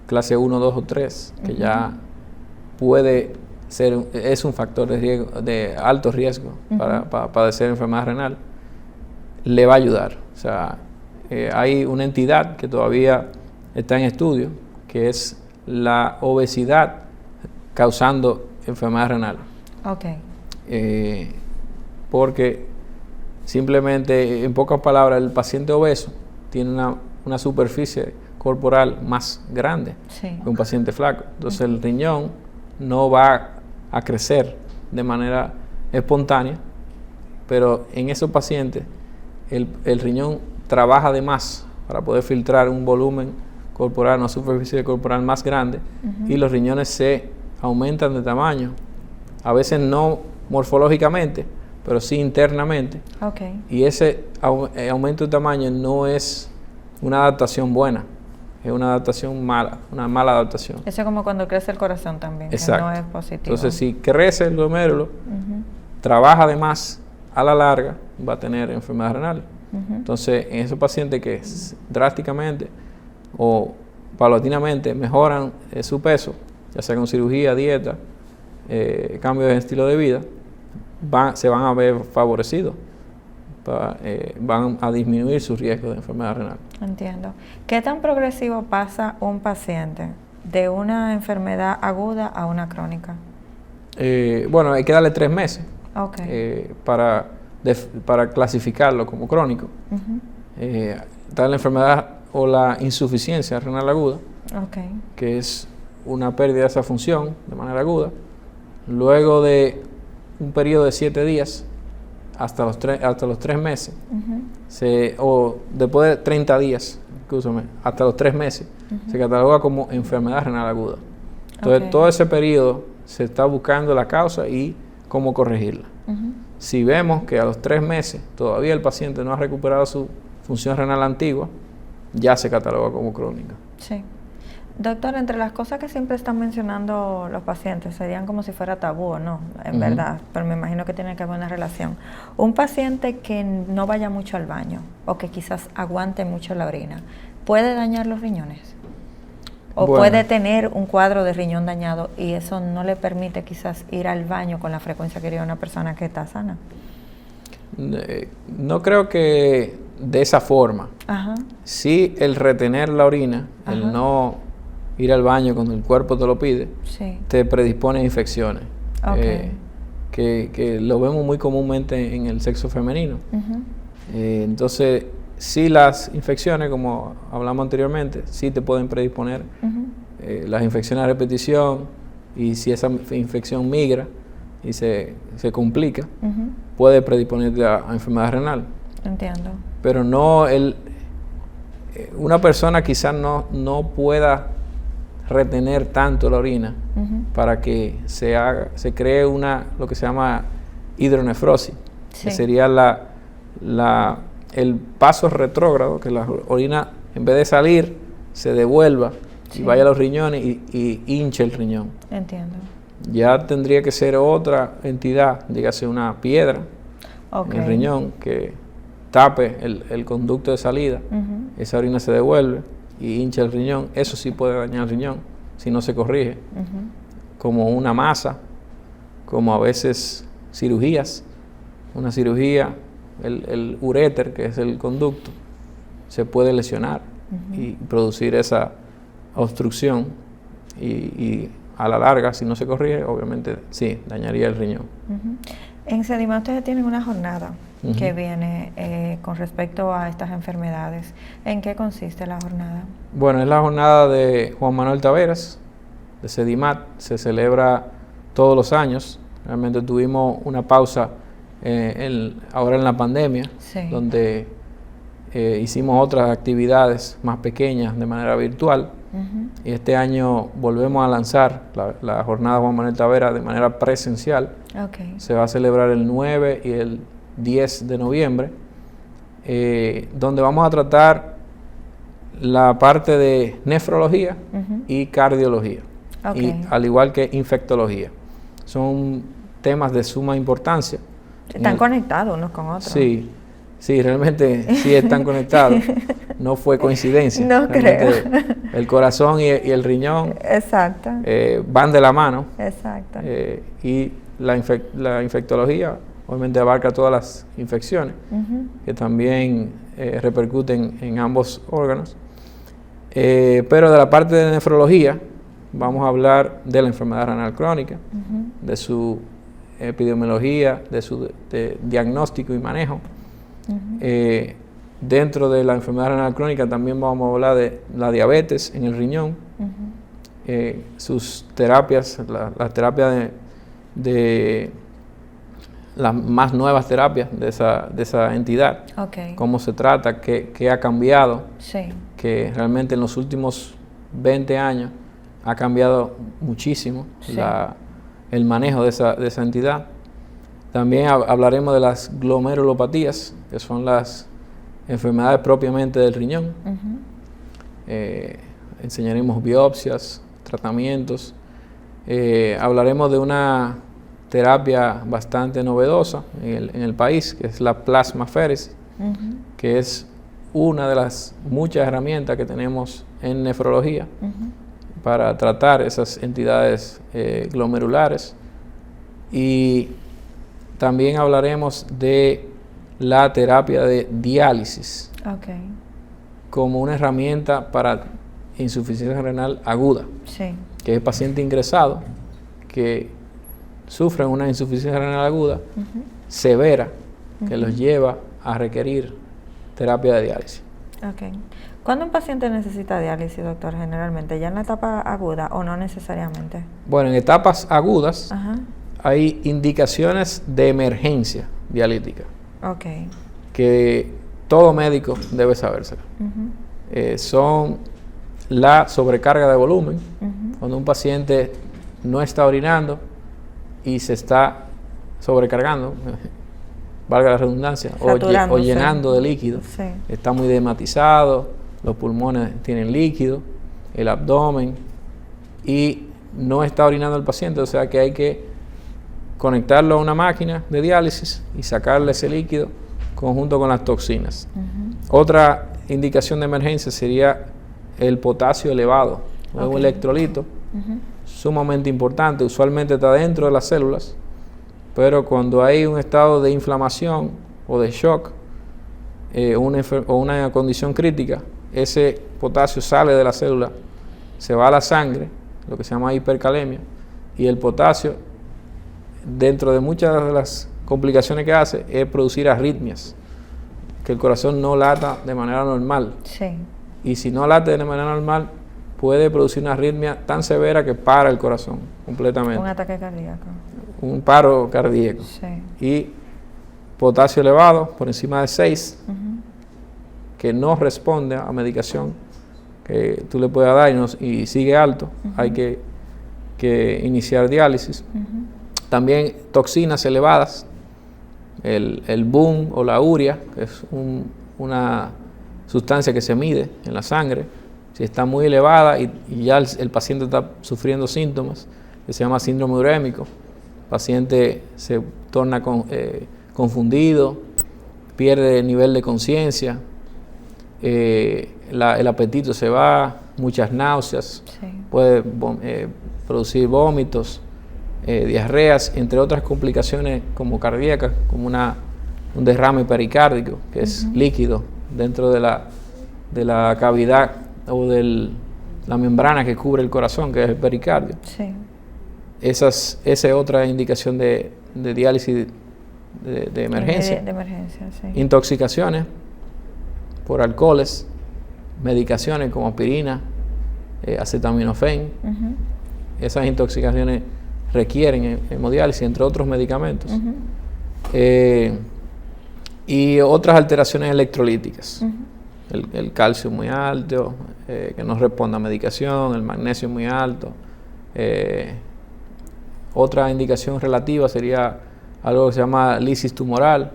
Speaker 4: clase 1, 2 o 3, que ya puede ser, es un factor de riesgo, de alto riesgo para padecer enfermedad renal, le va a ayudar. O sea, hay una entidad que todavía está en estudio, que es la obesidad causando enfermedad renal. Porque simplemente, en pocas palabras, el paciente obeso tiene una superficie corporal más grande que un paciente flaco. Entonces el riñón no va a crecer de manera espontánea, pero en esos pacientes el riñón trabaja de más para poder filtrar un volumen corporal, una superficie corporal más grande, y los riñones se aumentan de tamaño, a veces no morfológicamente, pero sí internamente. Y ese aumento de tamaño no es una adaptación buena, es una adaptación mala, una mala adaptación.
Speaker 1: Eso es como cuando crece el corazón también,
Speaker 4: exacto,
Speaker 1: que no es positivo.
Speaker 4: Entonces, si crece el glomérulo, trabaja de más, a la larga va a tener enfermedad renal. Entonces, en esos pacientes que drásticamente o paulatinamente mejoran su peso, ya sea con cirugía, dieta, cambio de estilo de vida, se van a ver favorecidos, van a disminuir su riesgo de enfermedad renal.
Speaker 1: Entiendo. ¿Qué tan progresivo pasa un paciente de una enfermedad aguda a una crónica?
Speaker 4: Bueno, hay que darle 3 meses para clasificarlo como crónico. Está la enfermedad o la insuficiencia renal aguda, que es una pérdida de esa función de manera aguda. Luego de un periodo de 7 días hasta los 3 meses, o después de 30 días, hasta los 3 meses, se cataloga como enfermedad renal aguda. Entonces, todo ese periodo se está buscando la causa y cómo corregirla. Si vemos que a los 3 meses todavía el paciente no ha recuperado su función renal antigua, ya se cataloga como crónica.
Speaker 1: Sí. Doctor, entre las cosas que siempre están mencionando los pacientes, serían como si fuera tabú o no, en verdad, pero me imagino que tiene que haber una relación. Un paciente que no vaya mucho al baño o que quizás aguante mucho la orina, ¿puede dañar los riñones? ¿O puede tener un cuadro de riñón dañado y eso no le permite quizás ir al baño con la frecuencia que iría una persona que está sana?
Speaker 4: No creo que de esa forma.
Speaker 1: Ajá.
Speaker 4: Sí, el retener la orina,
Speaker 1: Ajá.
Speaker 4: el no ir al baño cuando el cuerpo te lo pide,
Speaker 1: Sí.
Speaker 4: te predispone a infecciones.
Speaker 1: Okay.
Speaker 4: Que lo vemos muy comúnmente en el sexo femenino.
Speaker 1: Uh-huh.
Speaker 4: Entonces, sí, las infecciones, como hablamos anteriormente, sí te pueden predisponer.
Speaker 1: Uh-huh.
Speaker 4: Las infecciones a repetición, y si esa infección migra y se complica,
Speaker 1: Uh-huh.
Speaker 4: puede predisponerte a enfermedad renal.
Speaker 1: Entiendo.
Speaker 4: Pero no, una persona quizás no pueda retener tanto la orina
Speaker 1: Uh-huh.
Speaker 4: para que se cree lo que se llama hidronefrosis,
Speaker 1: Sí.
Speaker 4: que sería el paso retrógrado, que la orina en vez de salir se devuelva
Speaker 1: Sí.
Speaker 4: y vaya a los riñones y hinche el riñón.
Speaker 1: Entiendo.
Speaker 4: Ya tendría que ser otra entidad, dígase una piedra
Speaker 1: Okay.
Speaker 4: en el riñón que tape el conducto de salida.
Speaker 1: Uh-huh.
Speaker 4: Esa orina se devuelve y hincha el riñón. Eso sí puede dañar el riñón si no se corrige,
Speaker 1: Uh-huh.
Speaker 4: como una masa, como a veces cirugías. Una cirugía, el uréter, que es el conducto, se puede lesionar y producir esa obstrucción y a la larga, si no se corrige, obviamente sí, dañaría el riñón.
Speaker 1: Uh-huh. En Sedima ustedes tienen una jornada
Speaker 4: Ujú.
Speaker 1: que viene con respecto a estas enfermedades. ¿En qué consiste la jornada?
Speaker 4: Bueno, es la jornada de Juan Manuel Taveras, de Sedimat. Se celebra todos los años. Realmente tuvimos una pausa ahora en la pandemia,
Speaker 1: Sí.
Speaker 4: donde hicimos otras actividades más pequeñas de manera virtual.
Speaker 1: Uh-huh.
Speaker 4: Y este año volvemos a lanzar la jornada Juan Manuel Taveras de manera presencial.
Speaker 1: Okay.
Speaker 4: Se va a celebrar el 9 y el 10 de noviembre, donde vamos a tratar la parte de nefrología
Speaker 1: Uh-huh.
Speaker 4: y cardiología,
Speaker 1: Ok.
Speaker 4: y al igual que infectología. Son temas de suma importancia.
Speaker 1: Están conectados unos con otros.
Speaker 4: Sí, realmente sí están conectados. No fue coincidencia.
Speaker 1: No
Speaker 4: Realmente
Speaker 1: creo.
Speaker 4: El corazón y el riñón
Speaker 1: Exacto.
Speaker 4: van de la mano.
Speaker 1: Exacto.
Speaker 4: Y la infectología obviamente abarca todas las infecciones
Speaker 1: Uh-huh.
Speaker 4: que también repercuten en ambos órganos. Pero de la parte de nefrología vamos a hablar de la enfermedad renal crónica,
Speaker 1: Uh-huh.
Speaker 4: de su epidemiología, de su diagnóstico y manejo.
Speaker 1: Uh-huh.
Speaker 4: Dentro de la enfermedad renal crónica también vamos a hablar de la diabetes en el riñón,
Speaker 1: Uh-huh.
Speaker 4: sus terapias, la terapia de las más nuevas terapias de esa entidad,
Speaker 1: Okay.
Speaker 4: cómo se trata, qué ha cambiado,
Speaker 1: Sí.
Speaker 4: que realmente en los últimos 20 años ha cambiado muchísimo
Speaker 1: Sí.
Speaker 4: el manejo de esa entidad. También hablaremos de las glomerulopatías, que son las enfermedades propiamente del riñón.
Speaker 1: Uh-huh.
Speaker 4: Enseñaremos biopsias, tratamientos. Hablaremos de una terapia bastante novedosa en el país, que es la plasmaféresis,
Speaker 1: Uh-huh.
Speaker 4: que es una de las muchas herramientas que tenemos en nefrología
Speaker 1: Uh-huh.
Speaker 4: para tratar esas entidades glomerulares. Y también hablaremos de la terapia de diálisis
Speaker 1: Okay.
Speaker 4: como una herramienta para insuficiencia renal aguda,
Speaker 1: Sí.
Speaker 4: que es el paciente ingresado que sufre una insuficiencia renal aguda
Speaker 1: Uh-huh.
Speaker 4: severa, que los lleva a requerir terapia de diálisis.
Speaker 1: Okay. ¿Cuándo un paciente necesita diálisis, doctor, generalmente? ¿Ya en la etapa aguda o no necesariamente?
Speaker 4: Bueno, en etapas agudas
Speaker 1: Ajá.
Speaker 4: hay indicaciones de emergencia dialítica
Speaker 1: Okay.
Speaker 4: que todo médico debe sabérsela.
Speaker 1: Uh-huh.
Speaker 4: Son la sobrecarga de volumen,
Speaker 1: Uh-huh.
Speaker 4: cuando un paciente no está orinando y se está sobrecargando, valga la redundancia, o
Speaker 1: Saturándose.
Speaker 4: llenando de líquido.
Speaker 1: Sí.
Speaker 4: Está muy dematizado, los pulmones tienen líquido, el abdomen y no está orinando el paciente, o sea que hay que conectarlo a una máquina de diálisis y sacarle ese líquido conjunto con las toxinas. Otra indicación de emergencia sería el potasio elevado, un electrolito sumamente importante, usualmente está dentro de las células, pero cuando hay un estado de inflamación o de shock o una condición crítica, ese potasio sale de la célula, se va a la sangre, lo que se llama hipercalemia, y el potasio, dentro de muchas de las complicaciones que hace, es producir arritmias, que el corazón no lata de manera normal.
Speaker 1: Sí.
Speaker 4: Y si no late de manera normal, puede producir una arritmia tan severa que para el corazón completamente.
Speaker 1: Un ataque cardíaco.
Speaker 4: Un paro cardíaco.
Speaker 1: Sí.
Speaker 4: Y potasio elevado, por encima de 6, que no responde a medicación que tú le puedas dar y sigue alto, hay que iniciar diálisis. También toxinas elevadas, el boom o la urea, que es una sustancia que se mide en la sangre, si está muy elevada y ya el paciente está sufriendo síntomas, que se llama síndrome urémico, el paciente se torna confundido, pierde nivel de conciencia, el apetito se va, muchas náuseas, puede producir vómitos, diarreas, entre otras complicaciones como cardíacas, como un derrame pericárdico, que es líquido dentro de la cavidad o de la membrana que cubre el corazón, que es el pericardio.
Speaker 1: Sí.
Speaker 4: Esa es otra indicación de diálisis de emergencia.
Speaker 1: De emergencia, sí.
Speaker 4: Intoxicaciones por alcoholes, medicaciones como aspirina, acetaminofén. Esas intoxicaciones requieren hemodiálisis, entre otros medicamentos. Y otras alteraciones electrolíticas. El calcio muy alto, que no responde a medicación, el magnesio muy alto. Otra indicación relativa sería algo que se llama lisis tumoral,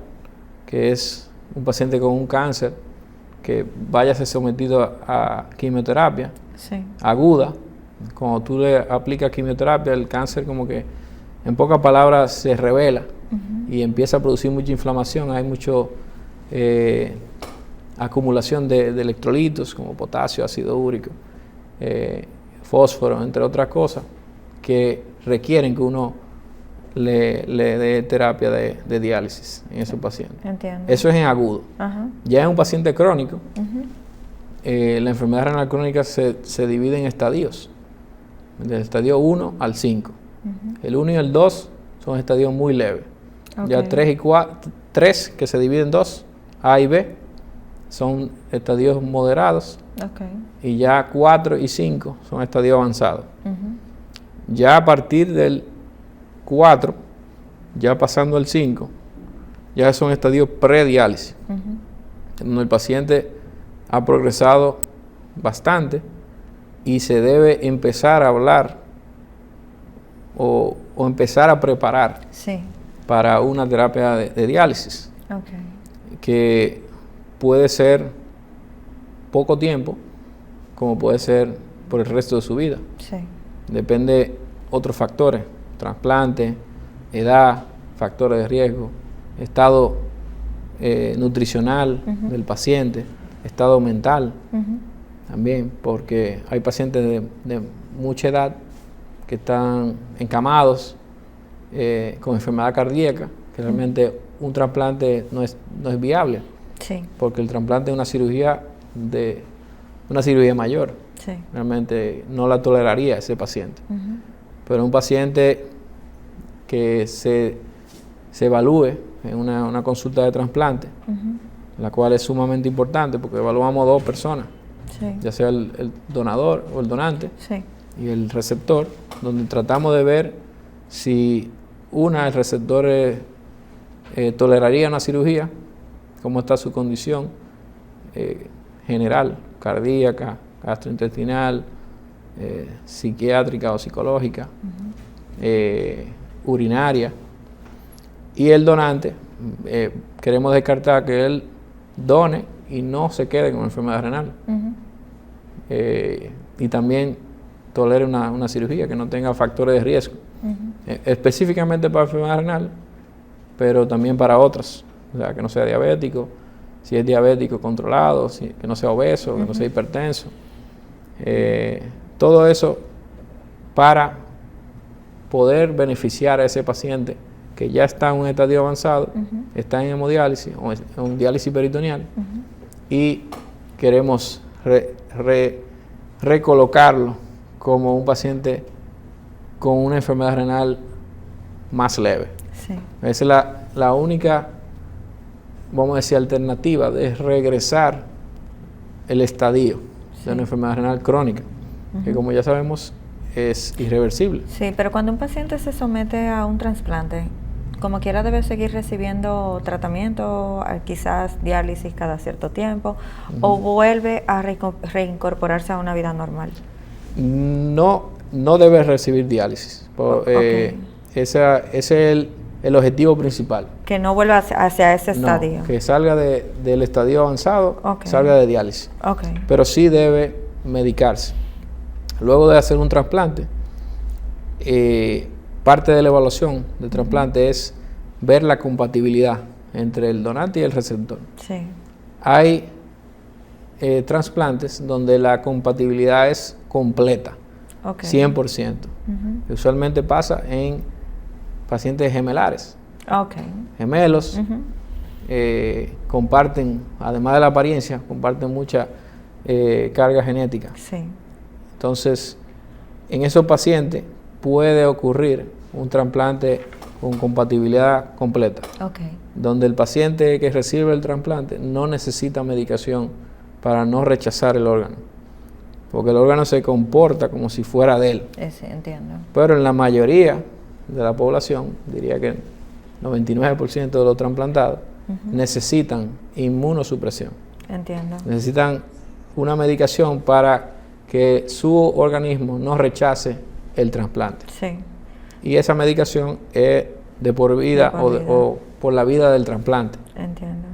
Speaker 4: que es un paciente con un cáncer que vaya a ser sometido a quimioterapia aguda. Cuando tú le aplicas quimioterapia, el cáncer como que, en pocas palabras, se revela y empieza a producir mucha inflamación. Hay mucho acumulación de electrolitos como potasio, ácido úrico, fósforo, entre otras cosas, que requieren que uno le dé terapia de diálisis en esos pacientes.
Speaker 1: Entiendo.
Speaker 4: Eso es en agudo. Ya en un paciente crónico, la enfermedad renal crónica se divide en estadios, del estadio 1 al 5. El 1 y el 2 son estadios muy leves. Ya 3 y 4, 3 que se dividen en 2, A y B, son estadios moderados. Y ya 4 y 5 son estadios avanzados. Ya a partir del 4, ya pasando al 5, ya son estadios prediálisis, donde el paciente ha progresado bastante y se debe empezar a hablar o empezar a preparar para una terapia de diálisis, que puede ser poco tiempo, como puede ser por el resto de su vida. Depende otros factores, trasplante, edad, factores de riesgo, estado nutricional del paciente, estado mental también, porque hay pacientes de mucha edad que están encamados con enfermedad cardíaca, que realmente un trasplante no es viable, porque el trasplante es una cirugía mayor, realmente no la toleraría ese paciente. Pero un paciente que se evalúe en una consulta de trasplante, la cual es sumamente importante porque evaluamos 2 personas, ya sea el donador o el donante y el receptor, donde tratamos de ver si el receptor toleraría una cirugía, cómo está su condición general, cardíaca, gastrointestinal, psiquiátrica o psicológica, urinaria. Y el donante, queremos descartar que él done y no se quede con enfermedad renal. y también tolere una cirugía, que no tenga factores de riesgo, específicamente para enfermedad renal, pero también para otras, o sea, que no sea diabético, si es diabético controlado, que no sea obeso, que no sea hipertenso, todo eso para poder beneficiar a ese paciente que ya está en un estadio avanzado, está en hemodiálisis o en diálisis peritoneal, y queremos recolocarlo como un paciente con una enfermedad renal más leve.
Speaker 1: Sí.
Speaker 4: Esa es la única, vamos a decir, alternativa de regresar el estadio de una enfermedad renal crónica, que como ya sabemos es irreversible.
Speaker 1: Sí, pero cuando un paciente se somete a un trasplante, como quiera debe seguir recibiendo tratamiento, quizás diálisis cada cierto tiempo, o vuelve a reincorporarse a una vida normal.
Speaker 4: No debe recibir diálisis. Ese es el objetivo principal.
Speaker 1: Que no vuelva hacia ese estadio.
Speaker 4: Que salga del estadio avanzado, salga de diálisis. Pero sí debe medicarse. Luego de hacer un trasplante, parte de la evaluación del trasplante es ver la compatibilidad entre el donante y el receptor.
Speaker 1: Sí.
Speaker 4: Hay trasplantes donde la compatibilidad es completa, 100%. Usualmente pasa en pacientes gemelares. Gemelos comparten, además de la apariencia, comparten mucha carga genética.
Speaker 1: Sí.
Speaker 4: Entonces, en esos pacientes puede ocurrir un trasplante con compatibilidad completa, donde el paciente que recibe el trasplante no necesita medicación para no rechazar el órgano, porque el órgano se comporta como si fuera de él.
Speaker 1: Sí, entiendo.
Speaker 4: Pero en la mayoría de la población, diría que el 99% de los trasplantados necesitan inmunosupresión.
Speaker 1: Entiendo.
Speaker 4: Necesitan una medicación para que su organismo no rechace el trasplante.
Speaker 1: Sí.
Speaker 4: Y esa medicación es de por vida, o por la vida del trasplante.
Speaker 1: Entiendo.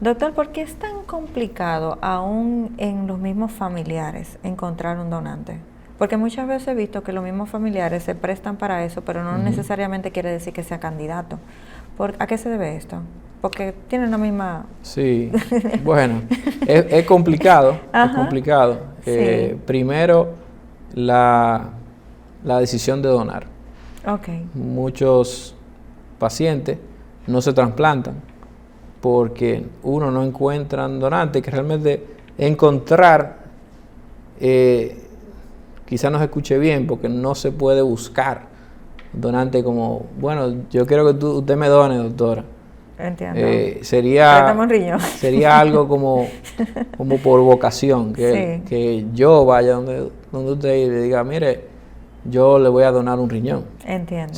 Speaker 1: Doctor, ¿por qué es tan complicado aún en los mismos familiares encontrar un donante? Porque muchas veces he visto que los mismos familiares se prestan para eso, pero no necesariamente quiere decir que sea candidato. ¿A qué se debe esto? Porque tienen la misma...
Speaker 4: Sí, bueno, es complicado, es complicado.
Speaker 1: Sí.
Speaker 4: Primero, la decisión de donar. Muchos pacientes no se trasplantan porque uno no encuentran donantes, que realmente encontrar, quizás no se escuche bien, porque no se puede buscar donante como, bueno, yo quiero que usted me done, doctora.
Speaker 1: Entiendo.
Speaker 4: Sería algo como por vocación, que yo vaya donde usted y le diga, mire, yo le voy a donar un riñón.
Speaker 1: Entiendo.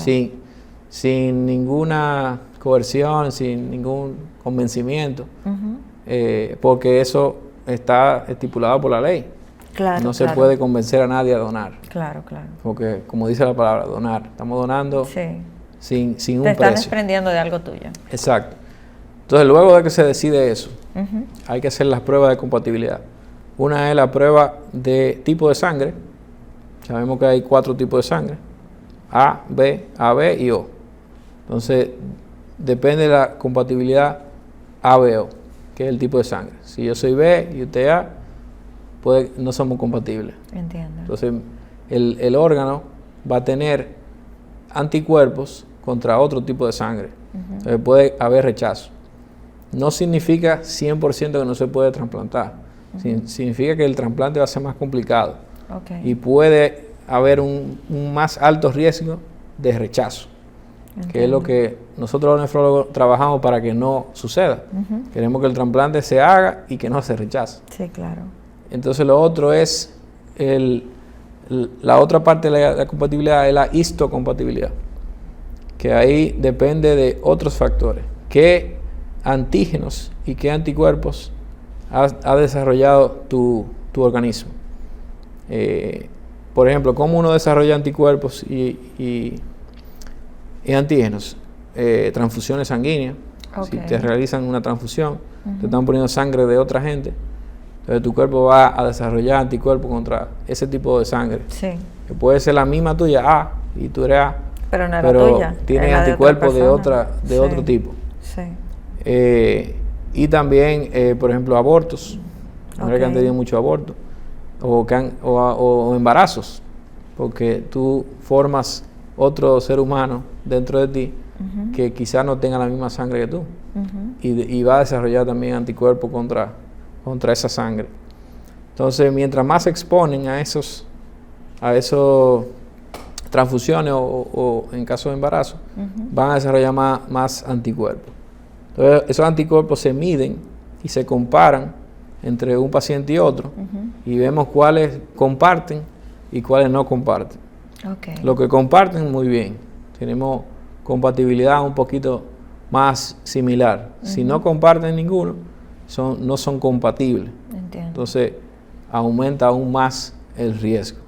Speaker 4: Sin ninguna coerción, sin ningún convencimiento, porque eso está estipulado por la ley. No se puede convencer a nadie a donar.
Speaker 1: Claro.
Speaker 4: Porque, como dice la palabra, donar. Estamos donando sin un precio.
Speaker 1: Te estás desprendiendo de algo tuyo.
Speaker 4: Exacto. Entonces, luego de que se decide eso, hay que hacer las pruebas de compatibilidad. Una es la prueba de tipo de sangre. Sabemos que hay 4 tipos de sangre: A, B, AB y O. Entonces, depende de la compatibilidad ABO, que es el tipo de sangre. Si yo soy B y usted A, no somos compatibles.
Speaker 1: Entiendo.
Speaker 4: Entonces, el órgano va a tener anticuerpos contra otro tipo de sangre. Entonces, puede haber rechazo. No significa 100% que no se puede trasplantar. Significa que el trasplante va a ser más complicado. Y puede haber un más alto riesgo de rechazo. Entiendo. Que es lo que nosotros los nefrólogos trabajamos para que no suceda. Queremos que el trasplante se haga y que no se rechace.
Speaker 1: Sí, claro.
Speaker 4: Entonces, lo otro es la otra parte de la compatibilidad, es la histocompatibilidad, que ahí depende de otros factores. ¿Qué antígenos y qué anticuerpos ha desarrollado tu organismo? Por ejemplo, ¿cómo uno desarrolla anticuerpos y antígenos? Transfusiones sanguíneas. Si te realizan una transfusión, te están poniendo sangre de otra gente, Entonces tu cuerpo va a desarrollar anticuerpos contra ese tipo de sangre.
Speaker 1: Sí.
Speaker 4: Que puede ser la misma tuya, A, y tú eres A,
Speaker 1: Pero no es la tuya.
Speaker 4: tienen
Speaker 1: es la
Speaker 4: anticuerpos de
Speaker 1: otra
Speaker 4: de otro tipo.
Speaker 1: Sí.
Speaker 4: Y también, por ejemplo, abortos. Mujeres que han
Speaker 1: Ok.
Speaker 4: tenido mucho aborto. O embarazos. Porque tú formas otro ser humano dentro de ti que quizás no tenga la misma sangre que tú. Y va a desarrollar también anticuerpos contra esa sangre. Entonces, mientras más se exponen a esos transfusiones o en caso de embarazo, van a desarrollar más anticuerpos. Entonces, esos anticuerpos se miden y se comparan entre un paciente y otro y vemos cuáles comparten y cuáles no comparten.
Speaker 1: Okay.
Speaker 4: Los que comparten, muy bien. Tenemos compatibilidad un poquito más similar. Si no comparten ninguno, no son compatibles.
Speaker 1: Entiendo.
Speaker 4: Entonces, aumenta aún más el riesgo.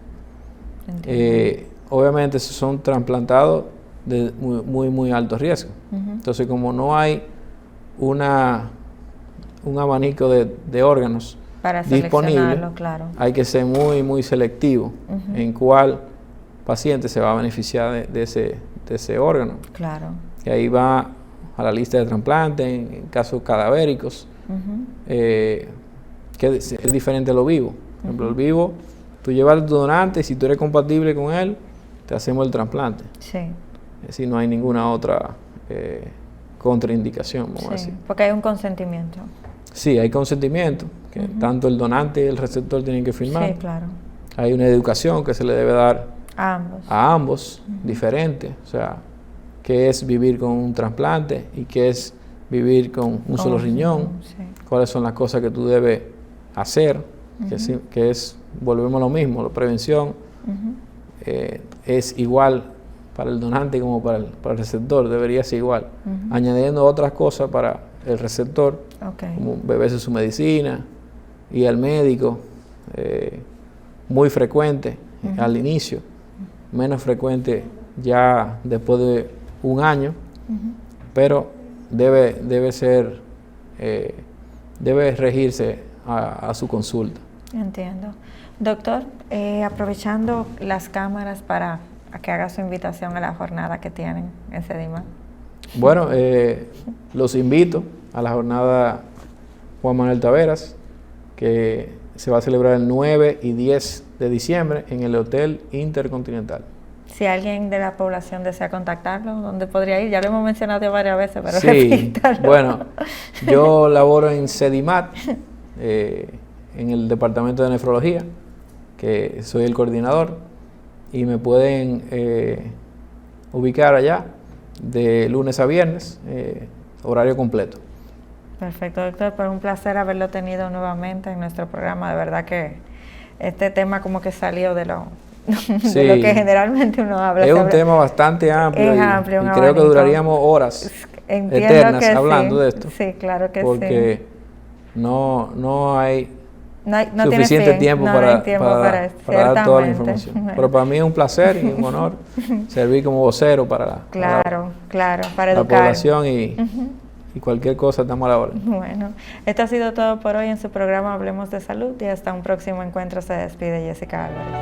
Speaker 1: Entiendo.
Speaker 4: Obviamente, esos son trasplantados de muy alto riesgo. Entonces, como no hay un abanico de órganos
Speaker 1: Para
Speaker 4: disponibles,
Speaker 1: seleccionarlo, claro.
Speaker 4: hay que ser muy selectivo en cuál paciente se va a beneficiar de ese órgano.
Speaker 1: Claro.
Speaker 4: Y ahí va a la lista de trasplantes, en casos cadavéricos, que es diferente a lo vivo. Por ejemplo, el vivo, tú llevas a tu donante y si tú eres compatible con él, te hacemos el trasplante.
Speaker 1: Sí.
Speaker 4: Es decir, no hay ninguna otra contraindicación, vamos a
Speaker 1: Sí,
Speaker 4: decir.
Speaker 1: porque hay un consentimiento.
Speaker 4: Sí, hay consentimiento, que tanto el donante y el receptor tienen que firmar.
Speaker 1: Sí, claro.
Speaker 4: Hay una educación que se le debe dar
Speaker 1: A ambos.
Speaker 4: a ambos, diferente. O sea, qué es vivir con un trasplante y qué es vivir con un solo riñón.
Speaker 1: Sí.
Speaker 4: Cuáles son las cosas que tú debes hacer, que es, volvemos a lo mismo, la prevención es igual para el donante como para el receptor, debería ser igual. Añadiendo otras cosas para el receptor,
Speaker 1: Okay.
Speaker 4: como beberse su medicina, ir al médico, muy frecuente al inicio, menos frecuente ya después de un año, pero debe ser, debe regirse a su consulta.
Speaker 1: Entiendo. Doctor, aprovechando las cámaras para que haga su invitación a la jornada que tienen en Sedima.
Speaker 4: Bueno, los invito a la jornada Juan Manuel Taveras, que se va a celebrar el 9 y 10 de diciembre en el Hotel Intercontinental.
Speaker 1: Si alguien de la población desea contactarlo, ¿dónde podría ir? Ya lo hemos mencionado varias veces, pero
Speaker 4: Sí,
Speaker 1: repítalo.
Speaker 4: bueno, yo laboro en Sedimat, en el departamento de nefrología, que soy el coordinador, y me pueden ubicar allá de lunes a viernes, horario completo.
Speaker 1: Perfecto, doctor, pues un placer haberlo tenido nuevamente en nuestro programa. De verdad que este tema como que salió de lo que generalmente uno habla.
Speaker 4: Es un tema bastante amplio,
Speaker 1: Es amplio, un
Speaker 4: y creo que
Speaker 1: abanico.
Speaker 4: duraríamos horas
Speaker 1: Entiendo
Speaker 4: eternas
Speaker 1: que
Speaker 4: hablando
Speaker 1: sí.
Speaker 4: de esto.
Speaker 1: Sí, claro que
Speaker 4: porque
Speaker 1: sí.
Speaker 4: no hay
Speaker 1: No tiene
Speaker 4: suficiente
Speaker 1: fin,
Speaker 4: tiempo
Speaker 1: no
Speaker 4: para
Speaker 1: hay tiempo
Speaker 4: dar
Speaker 1: ciertamente.
Speaker 4: toda la información. Pero para mí es un placer y un honor servir como vocero para
Speaker 1: Claro, para
Speaker 4: la
Speaker 1: educar.
Speaker 4: población y cualquier cosa estamos a la orden.
Speaker 1: Bueno, esto ha sido todo por hoy en su programa Hablemos de Salud y hasta un próximo encuentro se despide Jessica Álvarez.